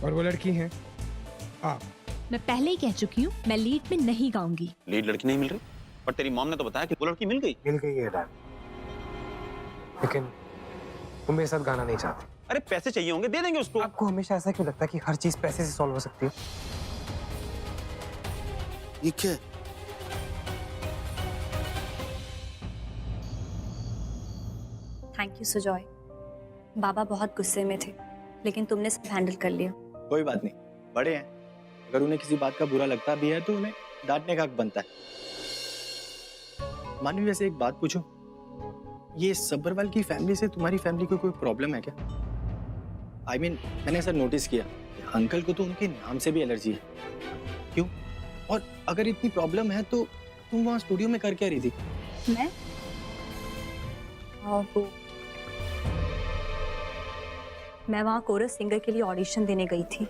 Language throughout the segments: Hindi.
और वो लड़की है आप। मैं पहले ही कह चुकी हूँ, मैं लीड में नहीं गाऊंगी। लीड लड़की नहीं मिल रही, पर तेरी मॉम ने तो बताया कि वो लड़की मिल गई। मिल गई है डैड, लेकिन वो मेरे साथ गाना नहीं चाहती। अरे पैसे चाहिए होंगे, दे देंगे उसको। आपको हमेशा ऐसा क्यों लगता है कि हर चीज पैसे से सॉल्व हो सकती है? ये क्या? Thank you Sujoy. बाबा बहुत गुस्से में थे, लेकिन तुमने सब हैंडल कर लिया। कोई बात नहीं, बड़े हैं, अगर उन्हें किसी बात का बुरा लगता भी है तो उन्हें डांटने का हक बनता है। मानवी, वैसे एक बात पूछूं, ये सब्बरवाल की फैमिली से तुम्हारी फैमिली को कोई प्रॉब्लम है क्या? I mean, मैंने ऐसा नोटिस किया कि अंकल को तो उनके नाम से भी एलर्जी है। क्यों? और अगर इतनी प्रॉब्लम है तो तुम वहाँ स्टूडियो में कर क्या रही थी? मैं वो मैं वहाँ कोरस सिंगर के लिए ऑडिशन देने गई थी।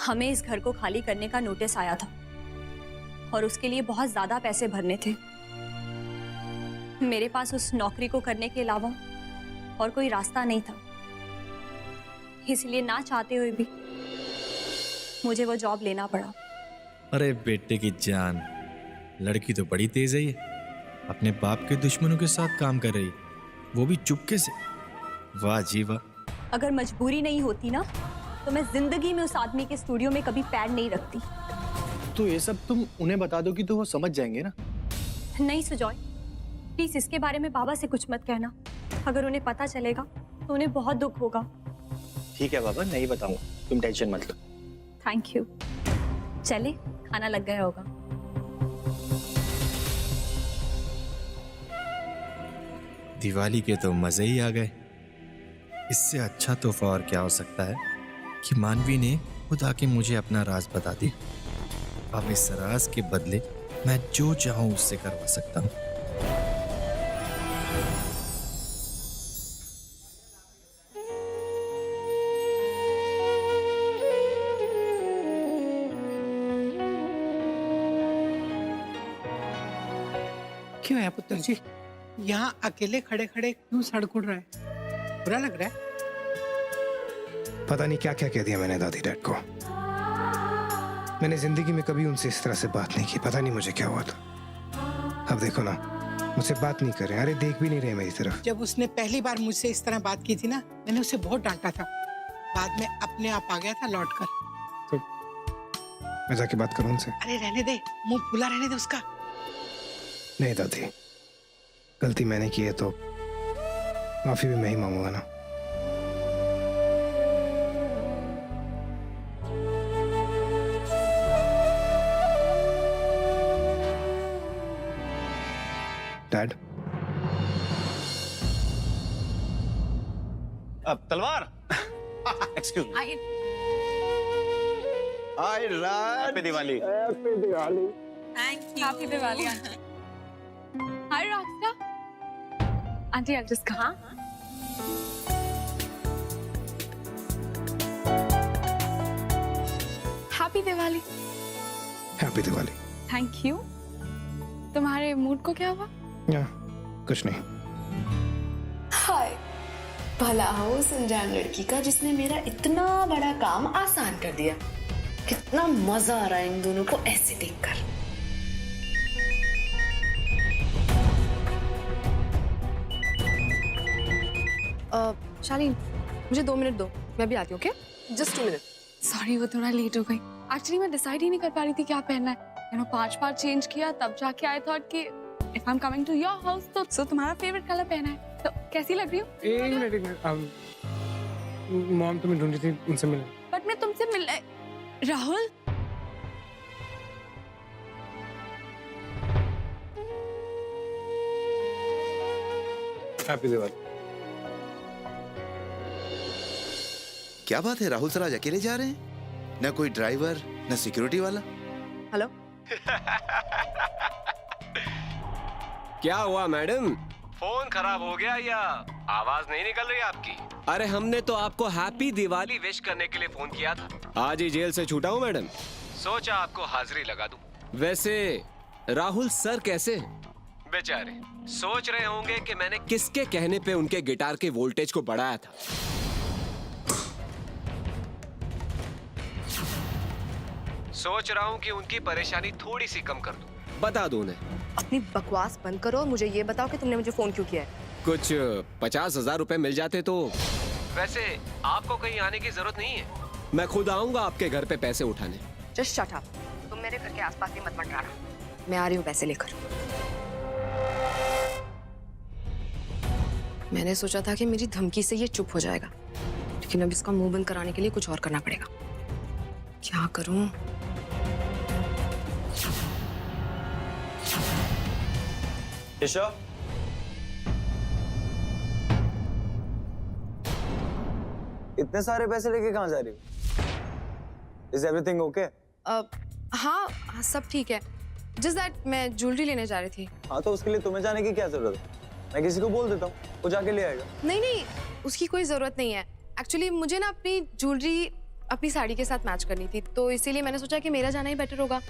हमें इस घर को खाली करने का नोटिस आया था और उसके लिए बहुत ज्यादा पैसे भरने थे। मेरे पास उस नौकरी को करने के अलावा और कोई रास्ता नहीं था, इसलिए ना चाहते हुए भी मुझे वो जॉब लेना पड़ा। अरे बेटे की जान, लड़की तो बड़ी तेज है ये, अपने बाप के दुश्मनों के साथ काम कर रही, वो भी चुपके से। वाह जी वाह। अगर मजबूरी नहीं होती ना, तो मैं जिंदगी में उस आदमी के स्टूडियो में कभी पैर नहीं रखती। तो ये सब तुम उन्हें बता दो कि तो वो समझ जाएंगे ना। नहीं सुजॉय, प्लीज इसके बारे में बाबा से कुछ मत कहना। अगर उन्हें पता चलेगा तो उन्हें बहुत दुख होगा। ठीक है बाबा, नहीं बताऊंगा, तुम टेंशन मत लो। Thank you. चले, खाना लग गया होगा। दिवाली के तो मजे ही आ गए। इससे अच्छा तोहफा और क्या हो सकता है कि मानवी ने खुद आके मुझे अपना राज बता दिया। अब इस राज के बदले मैं जो चाहूं उससे करवा सकता हूं। क्यों है पुत्र जी, यहाँ अकेले खड़े खड़े क्यों सड़क उड़ रहा है? बुरा लग रहा है? पता नहीं क्या क्या कह दिया मैंने दादी डैड को। मैंने जिंदगी में कभी उनसे इस तरह से बात नहीं की, पता नहीं मुझे क्या हुआ था। अब देखो ना, मुझसे बात नहीं कर रहे, अरे देख भी नहीं रहे मेरी तरफ। जब उसने पहली बार मुझसे इस तरह बात की थी ना, मैंने उसे बहुत डांटा था। बाद में अपने आप आ गया था लौट कर। तो मैं जाके बात करूं उनसे? अरे रहने दे, मुंह खुला रहने दे उसका। नहीं दादी, गलती मैंने की है तो माफी भी मैं ही मांगूंगा ना। डैड, अब तलवार। Excuse me. Hi Raj, happy Diwali. Thank you. Happy Diwali, Auntie. Hi, Rockstar. Auntie, I'll just come. Happy Diwali. Happy Diwali. Thank you. तुम्हारे मूड को क्या हुआ? या कुछ नहीं। हाय, भला हो उस अनजान लड़की का जिसने मेरा इतना बड़ा काम आसान कर दिया। कितना मजा आ रहा है इन दोनों को ऐसे देखकर। शालीन, मुझे 2 मिनट दो, मैं भी आती हूँ। Okay, just 2 minute. सॉरी, वो थोड़ा लेट हो गई। एक्चुअली मैं डिसाइड ही नहीं कर पा रही थी क्या पहनना है। 5 बार चेंज किया, तब जाके आई थॉट कि if I am coming to your house तो तुम्हारा फेवरेट कलर पहना है। तो कैसी लग रही हूँ? एक मिनट मॉम तुम्हें ढूंढ रही थी, उनसे मिलने। बट मैं तुमसे मिल राहुल। हैप्पी दिवाली। क्या बात है राहुल सर आज अकेले जा रहे हैं? ना कोई ड्राइवर, ना सिक्योरिटी वाला। हेलो। क्या हुआ मैडम, फोन खराब हो गया या आवाज नहीं निकल रही आपकी? अरे हमने तो आपको हैप्पी दिवाली विश करने के लिए फोन किया था। आज ही जेल से छूटा हूँ मैडम, सोचा आपको हाजिरी लगा दूं। वैसे राहुल सर कैसे? बेचारे सोच रहे होंगे कि मैंने किसके कहने पे उनके गिटार के वोल्टेज को बढ़ाया था। सोच रहा हूँ कि उनकी परेशानी थोड़ी सी कम कर दूं। बता दो उन्हें। अपनी बकवास बंद करो और मुझे ये बताओ कि तुमने मुझे फोन क्यों किया है। कुछ 50,000 रुपए मिल जाते तो। वैसे आपको कहीं आने की जरूरत नहीं है, मैं खुद आऊंगा आपके घर पे पैसे उठाने। Just shut up. तुम मेरे घर के आसपास भी मत मंडराना। मैं आ रही हूँ पैसे लेकर। मैंने सोचा था कि मेरी धमकी से ये चुप हो जाएगा, लेकिन अब इसका मुंह बंद कराने के लिए कुछ और करना पड़ेगा। क्या करूं? ईशा, इतने सारे पैसे लेके कहाँ जा रही हो? Is everything okay? हाँ सब ठीक है। जस्ट दैट मैं ज्वेलरी लेने जा रही थी। हाँ तो उसके लिए तुम्हें जाने की क्या जरूरत है? मैं किसी को बोल देता हूँ, वो जाके ले आएगा। नहीं नहीं, उसकी कोई जरूरत नहीं है। एक्चुअली मुझे ना अपनी ज्वेलरी अपनी साड़ी के साथ मैच करनी थी, तो इसीलिए मैंने सोचा कि मेरा जाना ही बेटर होगा।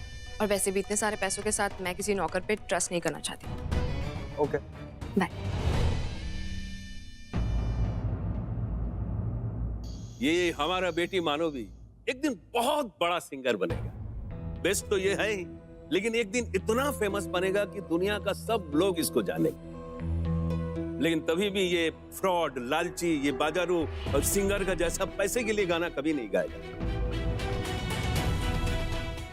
और वैसे भी इतने सारे पैसों के साथ मैं किसी नौकर पे ट्रस्ट नहीं करना चाहती। Okay, bye. ये हमारा बेटी मानवी एक दिन बहुत बड़ा सिंगर बनेगा। बेस्ट तो ये है ही, लेकिन एक दिन इतना फेमस बनेगा कि दुनिया का सब लोग इसको जानेंगे। लेकिन तभी भी ये फ्रॉड, लालची, ये बाजारू और सिंगर का जैसा पैसे के लिए गाना कभी नहीं गाएगा।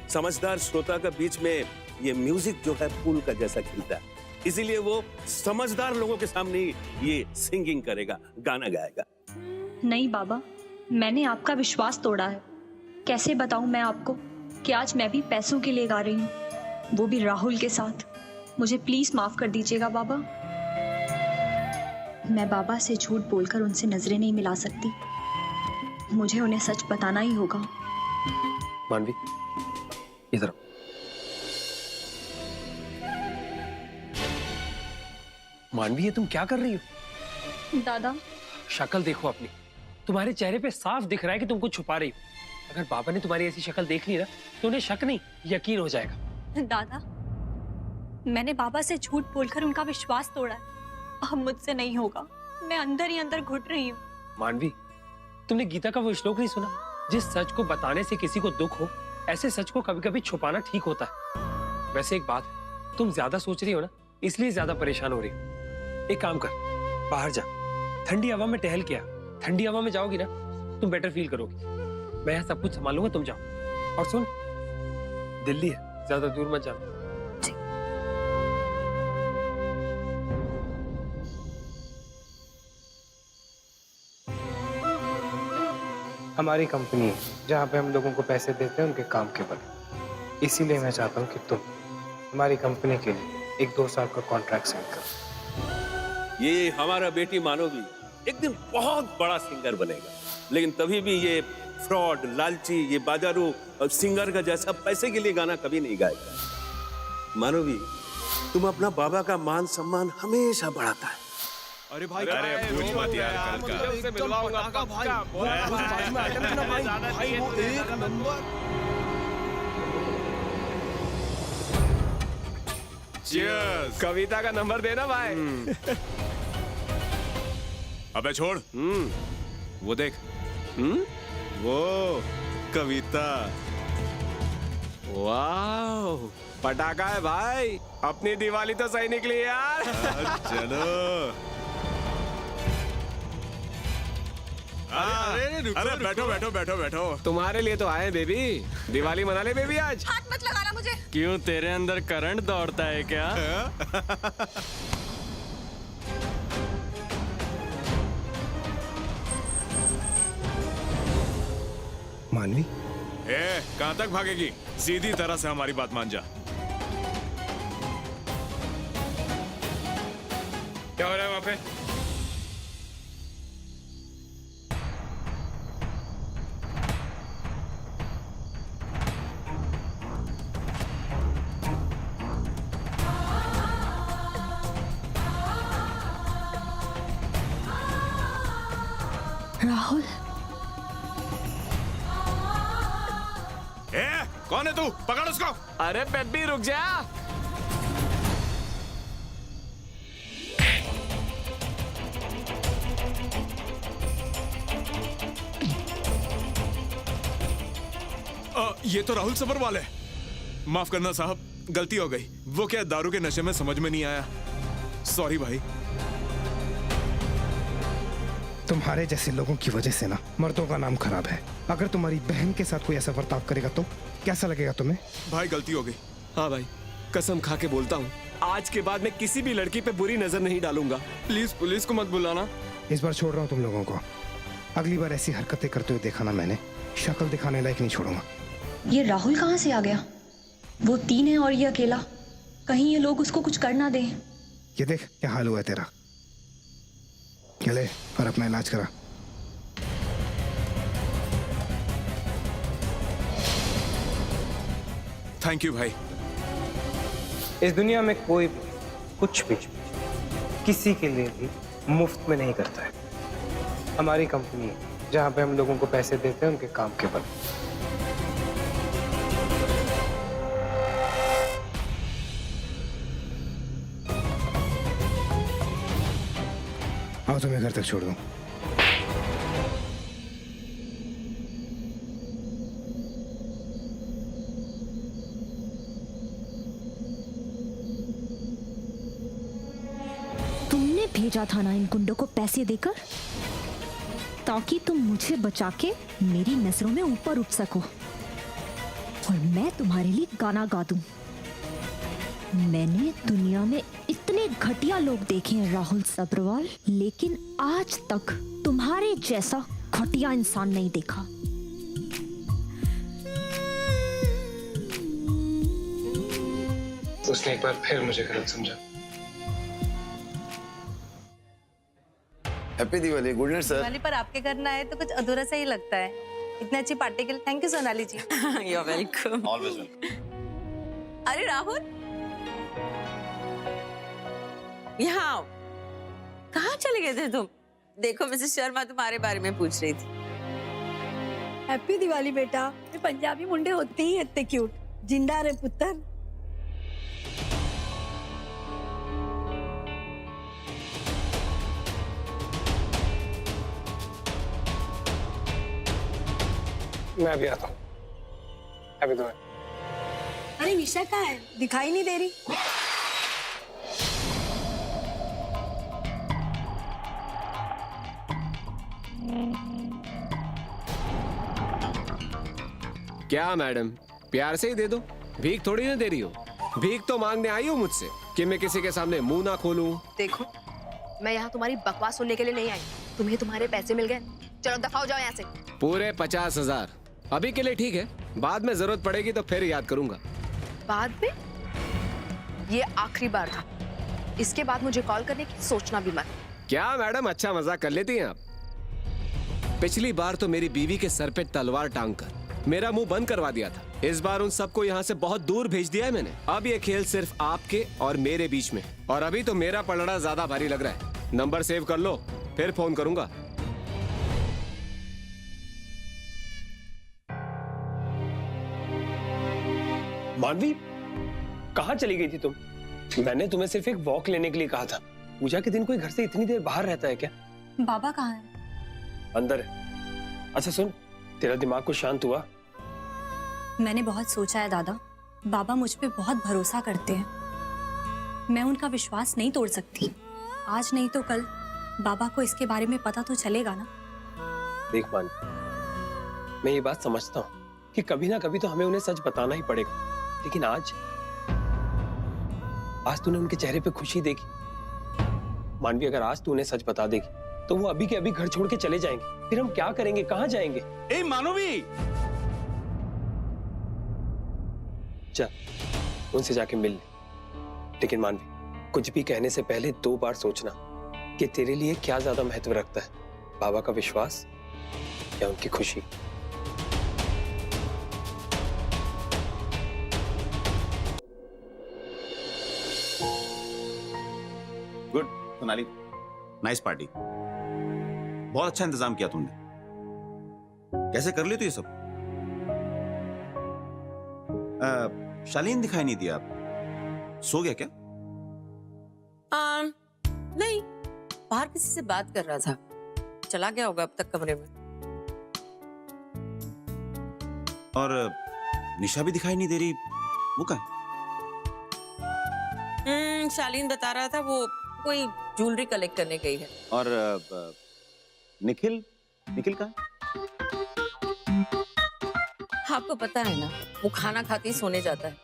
समझदार श्रोता का बीच में ये म्यूजिक जो है फूल का जैसा खिलता है, इसीलिए वो समझदार लोगों के सामने ही ये सिंगिंग करेगा, गाना गाएगा। नहीं बाबा, मैंने आपका विश्वास तोड़ा है। कैसे बताऊं मैं आपको कि आज मैं भी पैसों के लिए गा रही हूँ, वो भी राहुल के साथ। मुझे प्लीज माफ कर दीजिएगा बाबा। मैं बाबा से झूठ बोलकर उनसे नजरें नहीं मिला सकती। मुझे उन्हें सच बताना ही होगा। मानवी, इधर आओ। मानवी, ये तुम क्या कर रही हो? दादा, शक्ल देखो अपनी। तुम्हारे चेहरे पे साफ दिख रहा है कि तुम कुछ छुपा रही हो। अगर बाबा ने तुम्हारी ऐसी शक्ल देख ली ना, तो उन्हें शक नहीं यकीन हो जाएगा। दादा, मैंने बाबा से झूठ बोलकर उनका विश्वास तोड़ा है। अब मुझसे नहीं होगा। मैं अंदर ही अंदर घुट रही हूँ। मानवी, तुमने गीता का वो श्लोक नहीं सुना? जिस सच को बताने से किसी को दुख हो, ऐसे सच को कभी कभी छुपाना ठीक होता है। वैसे एक बात, तुम ज्यादा सोच रही हो ना, इसलिए ज्यादा परेशान हो रही हो। एक काम कर, बाहर जा, ठंडी हवा में टहल के आ। ठंडी हवा में जाओगी ना, तुम बेटर फील करोगी। मैं यहाँ सब कुछ संभालूंगा, तुम जाओ। और सुन, दिल्ली है, ज्यादा दूर मत जाना। हमारी कंपनी है जहाँ पे हम लोगों को पैसे देते हैं उनके काम के बदले। इसीलिए मैं चाहता हूँ कि तुम हमारी कंपनी के लिए एक 2 साल का कॉन्ट्रैक्ट साइन करो। ये हमारा बेटी मानवी एक दिन बहुत बड़ा सिंगर बनेगा, लेकिन तभी भी ये फ्रॉड, लालची, ये बाजारू और सिंगर का जैसा पैसे के लिए गाना कभी नहीं गाएगा। मानवी, तुम अपना बाबा का मान सम्मान हमेशा बढ़ाता है। अरे भाई, अरे पूछ मत यार, कल का उससे मिलवाऊंगा पक्का। भाई वो एक नंबर। चीयर्स। कविता का नंबर देना भाई। अबे छोड़। वो देख। वो कविता। वाह, पटाखा है भाई। अपनी दिवाली तो सही निकली यार। चलो। अरे बैठो बैठो बैठो बैठो। तुम्हारे लिए तो आए बेबी। दिवाली मना ले बेबी आज। हाथ मत लगाना मुझे। क्यों, तेरे अंदर करंट दौड़ता है क्या? मानवी, कहाँ तक भागेगी? सीधी तरह से हमारी बात मान जा। क्या हो रहा है वहां पे? राहुल, कौन है तू? पकड़ उसको। अरे बेबी रुक जा। ये तो राहुल सबरवाल है। माफ करना साहब, गलती हो गई। वो क्या दारू के नशे में समझ में नहीं आया। सॉरी भाई। तुम्हारे जैसे लोगों की वजह से ना मर्दों का नाम खराब है। अगर तुम्हारी बहन के साथ कोई ऐसा बर्ताव करेगा तो कैसा लगेगा तुम्हें? भाई गलती हो गई। हाँ भाई, कसम खा के बोलता हूँ, आज के बाद मैं किसी भी लड़की पे बुरी नजर नहीं डालूंगा। प्लीज पुलिस को मत बुलाना। इस बार छोड़ रहा हूँ तुम लोगों को। अगली बार ऐसी हरकतें करते हुए देखा ना मैंने, शक्ल दिखाने लायक नहीं छोड़ूंगा। ये राहुल कहाँ से आ गया? वो 3 है और ये अकेला। कहीं ये लोग उसको कुछ कर ना दें। ये देख क्या हाल हुआ है तेरा। चले और अपना इलाज करा। थैंक यू भाई। इस दुनिया में कोई भी कुछ भी किसी के लिए भी मुफ्त में नहीं करता है। हमारी कंपनी है जहां पे हम लोगों को पैसे देते हैं उनके काम के बल। आओ तुम्हें घर तक छोड़ दूं। तुमने भेजा था ना इन गुंडों को पैसे देकर, ताकि तुम मुझे बचा के मेरी नजरों में ऊपर उठ सको और मैं तुम्हारे लिए गाना गा दूं। मैंने दुनिया में इतने घटिया लोग देखे हैं राहुल सब्रवाल, लेकिन आज तक तुम्हारे जैसा घटिया इंसान नहीं देखा। उसने एक बार फिर मुझे गलत समझा। Happy Diwali. Good night sir. Diwali पर आपके घर ना आए तो कुछ अधूरा सा ही लगता है। इतनी अच्छी पार्टी के लिए thank you Sonali ji. You are welcome. Always welcome. अरे राहुल, यहाँ आओ। कहाँ चले गए थे तुम? देखो मिसेस शर्मा तुम्हारे बारे में पूछ रही थी। हैप्पी दिवाली बेटा। ये पंजाबी मुंडे होते ही इतने क्यूट। जिंदा रे पुत्र। मैं अभी आता हूँ। अभी तो अरे निशा कहाँ है? दिखाई नहीं दे रही। क्या मैडम, प्यार से ही दे दो, भीख थोड़ी ना दे रही हो। भीख तो मांगने आई हो मुझसे कि मैं किसी के सामने मुंह ना खोलूं। देखो, मैं यहाँ तुम्हारी बकवास सुनने के लिए नहीं आई। तुम्हें तुम्हारे पैसे मिल गए, चलो दफा हो जाओ यहाँ से। पूरे 50,000 अभी के लिए ठीक है, बाद में जरूरत पड़ेगी तो फिर याद करूंगा। बाद में? ये आखिरी बार था। इसके बाद मुझे कॉल करने की सोचना भी मत। क्या मैडम, अच्छा मजाक कर लेती हैं आप। पिछली बार तो मेरी बीवी के सर पे तलवार टांग कर मेरा मुंह बंद करवा दिया था। इस बार उन सबको यहाँ से बहुत दूर भेज दिया है मैंने। अब ये खेल सिर्फ आपके और मेरे बीच में, और अभी तो मेरा पलड़ा ज्यादा भारी लग रहा है। नंबर सेव कर लो, फिर फोन करूंगा। मानवी, कहाँ चली गई थी तुम? मैंने तुम्हें सिर्फ एक वॉक लेने के लिए कहा था। पूजा के दिन कोई घर से इतनी देर बाहर रहता है क्या? बाबा कहाँ है? अंदर है। अच्छा सुन, तेरा दिमाग कुछ शांत हुआ? मैंने बहुत सोचा है दादा। बाबा मुझ पे बहुत भरोसा करते हैं। मैं उनका विश्वास नहीं तोड़ सकती। आज नहीं तो कल बाबा को इसके बारे में पता तो चलेगा ना। देख मान, मैं ये बात समझता हूँ कि कभी ना कभी तो हमें उन्हें सच बताना ही पड़ेगा, लेकिन आज तूने उनके चेहरे पे खुशी देखी। मानवी, अगर आज तू उन्हें सच बता देगी तो वो अभी के अभी घर छोड़ के चले जाएंगे। फिर हम क्या करेंगे, कहाँ जाएंगे? ए मानवी, चल उनसे जाके मिल ले। लेकिन मानवी, कुछ भी कहने से पहले 2 बार सोचना कि तेरे लिए क्या ज्यादा महत्व रखता है, बाबा का विश्वास या उनकी खुशी। Good Sonali, nice party. बहुत अच्छा इंतजाम किया तुमने। कैसे कर लिए तो ये सब? शालीन दिखाई नहीं दिया। आप सो गया क्या? नहीं, बाहर किसी से बात कर रहा था। चला गया होगा अब तक कमरे में। और निशा भी दिखाई नहीं दे रही, वो कहाँ है? शालीन बता रहा था वो कोई ज्वेलरी कलेक्ट करने गई है। और निखिल निखिल कहाँ है? आपको पता है ना, वो खाना खाते ही सोने जाता है।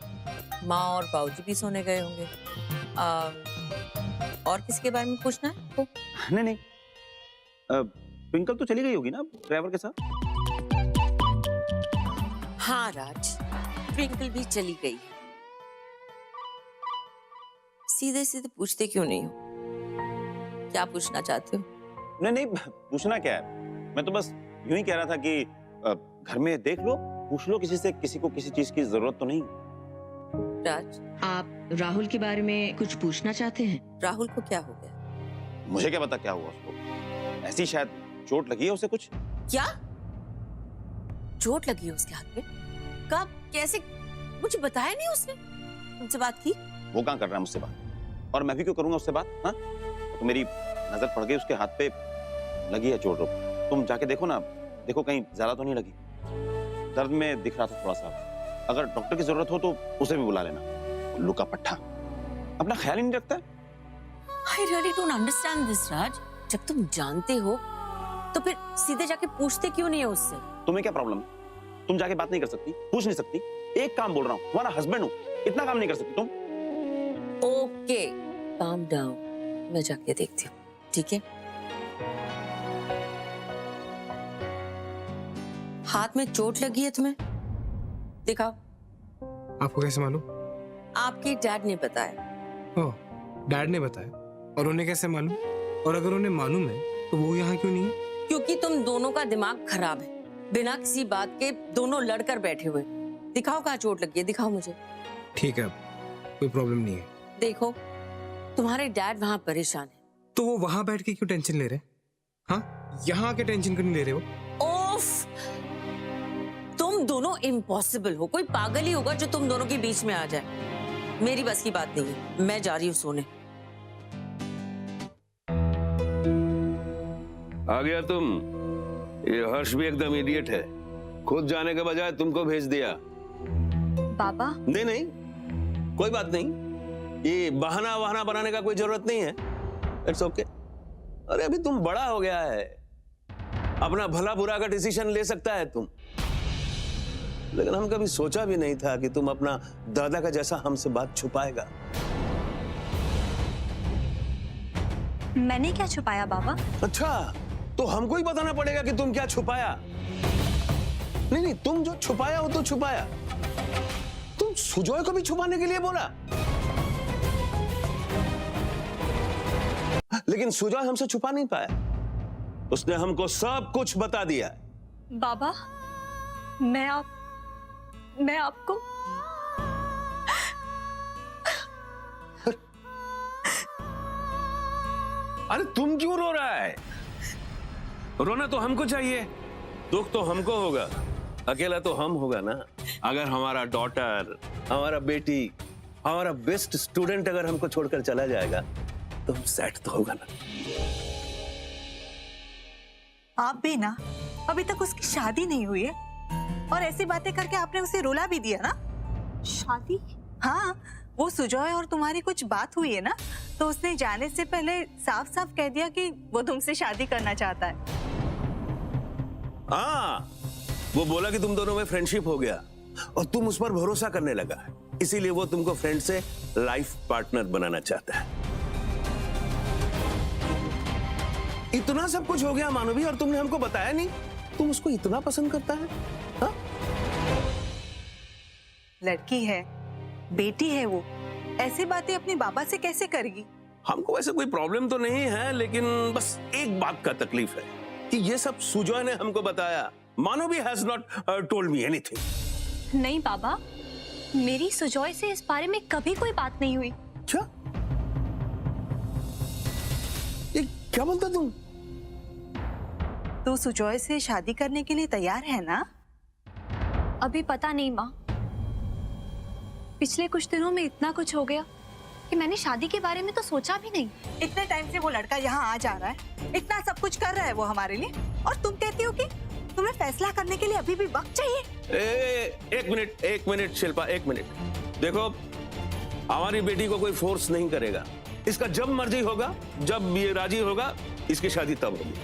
माँ और बाबूजी भी सोने गए होंगे। और किसी के बारे में पूछना है आपको? नहीं नहीं, ट्विंकल तो चली गई होगी ना ड्राइवर के साथ। हाँ राज, ट्विंकल भी चली गई है। सीधे सीधे पूछते क्यों नहीं हो? क्या पूछना चाहते हो? नहीं नहीं, पूछना क्या है, मैं तो बस यूं ही कह रहा था कि घर में देख लो, पूछ लो किसी से, किसी को किसी चीज की जरूरत तो नहीं। राज, आप राहुल के बारे में कुछ पूछना चाहते हैं? राहुल को क्या हो गया? मुझे क्या पता क्या हुआ उसको, ऐसी शायद चोट लगी है उसे कुछ। क्या चोट लगी है उसके हाथ पे? कब, कैसे? मुझे बताया नहीं उसने। तुमसे बात की? वो कहाँ कर रहा है मुझसे बात, और मैं भी क्यों करूंगा उससे बात? हाँ, तो मेरी नजर पड़ गई उसके हाथ पे लगी है चोट। तुम जाके देखो ना, देखो कहीं ज्यादा तो नहीं लगी। दर्द में दिख रहा था थोड़ा सा। अगर डॉक्टर की जरूरत हो तो उसे भी बुला लेना। उल्लू का पट्टा अपना ख्याल ही नहीं रखता है। I really don't understand this, राज। जब तुम जानते हो तो फिर सीधे जाके पूछते क्यों नहीं है उससे? तुम्हें क्या प्रॉब्लम है? तुम जाके बात नहीं कर सकती, पूछ नहीं सकती? एक काम बोल रहा हूँ, तुम्हारा हस्बैंड हूँ, इतना काम नहीं कर सकती तुम? ओके, calm down, मैं जाके देखती हूँ, ठीक है? हाथ में चोट लगी है तुम्हें? दिखाओ। आपको कैसे मालूम? आपके डैड ने बताया। ओह, डैड ने बताया? और उन्हें कैसे मालूम? और अगर उन्हें मालूम है तो वो यहाँ क्यों नहीं है? क्योंकि तुम दोनों का दिमाग खराब है। बिना किसी बात के दोनों लड़कर बैठे हुए। दिखाओ कहाँ चोट लगी है, दिखाओ मुझे। ठीक है, कोई प्रॉब्लम नहीं है। देखो, तुम्हारे डैड वहाँ परेशान है। तो वो वहां बैठ के क्यों टेंशन ले रहे? हाँ, यहाँ आके टेंशन क्यों नहीं ले रहे हो? ओफ, तुम दोनों इम्पॉसिबल हो। कोई पागल ही होगा जो तुम दोनों के बीच में आ जाए। मेरी बस की बात नहीं है, मैं जा रही हूँ सोने। आ गया तुम? ये हर्ष भी एकदम इडियट है, खुद जाने के बजाय तुमको भेज दिया। बाबा? नहीं नहीं, कोई बात नहीं, ये बहाना वहाना बनाने का कोई जरूरत नहीं है। It's okay. अरे अभी तुम बड़ा हो गया है, अपना भला बुरा का डिसीजन ले सकता है तुम। लेकिन हम कभी सोचा भी नहीं था कि तुम अपना दादा का जैसा हमसे बात छुपाएगा। मैंने क्या छुपाया बाबा? अच्छा, तो हमको ही बताना पड़ेगा कि तुम क्या छुपाया। नहीं नहीं, तुम जो छुपाया वो तो छुपाया, तुम सुजॉय को भी छुपाने के लिए बोला। लेकिन सुजॉय हमसे छुपा नहीं पाया, उसने हमको सब कुछ बता दिया। बाबा, मैं आपको अरे तुम क्यों रो रहा है? रोना तो हमको चाहिए, दुख तो हमको होगा, अकेला तो हम होगा ना। अगर हमारा डॉटर, हमारा बेटी, हमारा बेस्ट स्टूडेंट अगर हमको छोड़कर चला जाएगा तो हम सैड तो होगा ना। आप भी ना, अभी तक उसकी शादी नहीं हुई है और ऐसी बातें करके आपने उसे रुला भी दिया ना। शादी? हाँ, वो सुजॉय और तुम्हारी कुछ बात हुई है ना, तो उसने जाने से पहले साफ साफ कह दिया कि वो तुमसे शादी करना चाहता है। हाँ, वो बोला कि तुम दोनों में फ्रेंडशिप हो गया और तुम उस पर भरोसा करने लगा, इसीलिए वो तुमको फ्रेंड से लाइफ पार्टनर बनाना चाहता है। इतना सब कुछ हो गया मानवी, और तुमने हमको बताया नहीं। तुम उसको इतना पसंद करता है? हाँ? लड़की है, बेटी है, वो ऐसी बातें अपने बाबा से कैसे करेगी? हमको वैसे कोई प्रॉब्लम तो नहीं है, लेकिन बस एक बात का तकलीफ है कि ये सब सुजॉय ने हमको बताया। मानवी has not told me anything. नहीं बाबा, मेरी सुजॉय से इस बारे में कभी कोई बात नहीं हुई। क्या? ये क्या बोलता तुम? तू सुजॉय से शादी करने के लिए तैयार है ना? अभी पता नहीं माँ, पिछले कुछ दिनों में इतना कुछ हो गया कि मैंने शादी के बारे में तो सोचा भी नहीं। इतने टाइम से वो लड़का यहाँ आ जा रहा है, इतना सब कुछ कर रहा है वो हमारे लिए, और तुम कहती हो कि तुम्हें फैसला करने के लिए अभी भी वक्त चाहिए। एक मिनट शिल्पा, एक मिनट। देखो, हमारी बेटी को कोई फोर्स नहीं करेगा। इसका जब मर्जी होगा, जब ये राजी होगा, इसकी शादी तब होगी।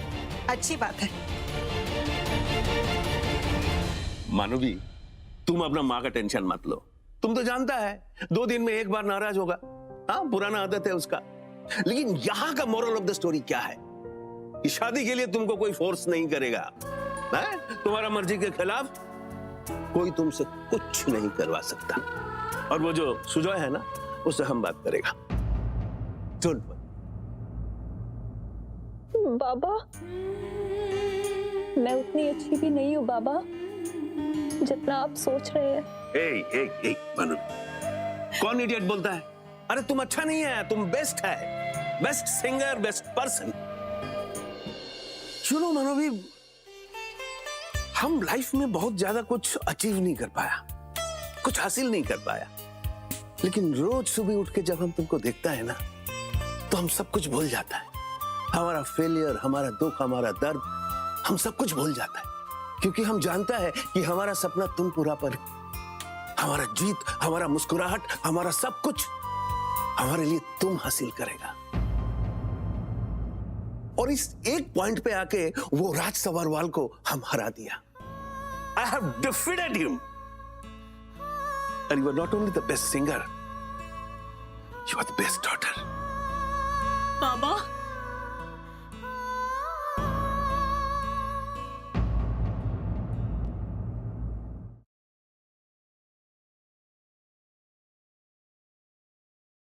अच्छी बात है। मानवी, तुम अपना माँ का टेंशन मत लो। तुम तो जानता है 2 दिन में एक बार नाराज होगा। हाँ, पुराना आदत है उसका। लेकिन यहाँ का मोरल ऑफ द स्टोरी क्या है कि शादी के लिए तुमको कोई फोर्स नहीं करेगा। है? तुम्हारा मर्जी के खिलाफ कोई तुमसे कुछ नहीं करवा सकता। और वो जो सुजॉय है ना, उससे हम बात करेगा। Don't worry. बाबा, मैं उतनी अच्छी भी नहीं हूँ बाबा जितना आप सोच रहे हैं। मनु, कौन इडियट बोलता है? अरे तुम अच्छा नहीं है, तुम बेस्ट है, बेस्ट सिंगर, बेस्ट पर्सन। सुनो मनोवी, हम लाइफ में बहुत ज्यादा कुछ अचीव नहीं कर पाया, कुछ हासिल नहीं कर पाया, लेकिन रोज सुबह उठ के जब हम तुमको देखता है ना, तो हम सब कुछ भूल जाता है। हमारा फेलियर, हमारा दुख, हमारा दर्द, हम सब कुछ भूल जाता है, क्योंकि हम जानता है कि हमारा सपना तुम पूरा पर, हमारा जीत, हमारा मुस्कुराहट, हमारा सब कुछ हमारे लिए तुम हासिल करेगा। और इस एक पॉइंट पे आके वो राज सवारवाल को हम हरा दिया। I have defeated him. And you are not only the best singer, you are the best daughter. Baba,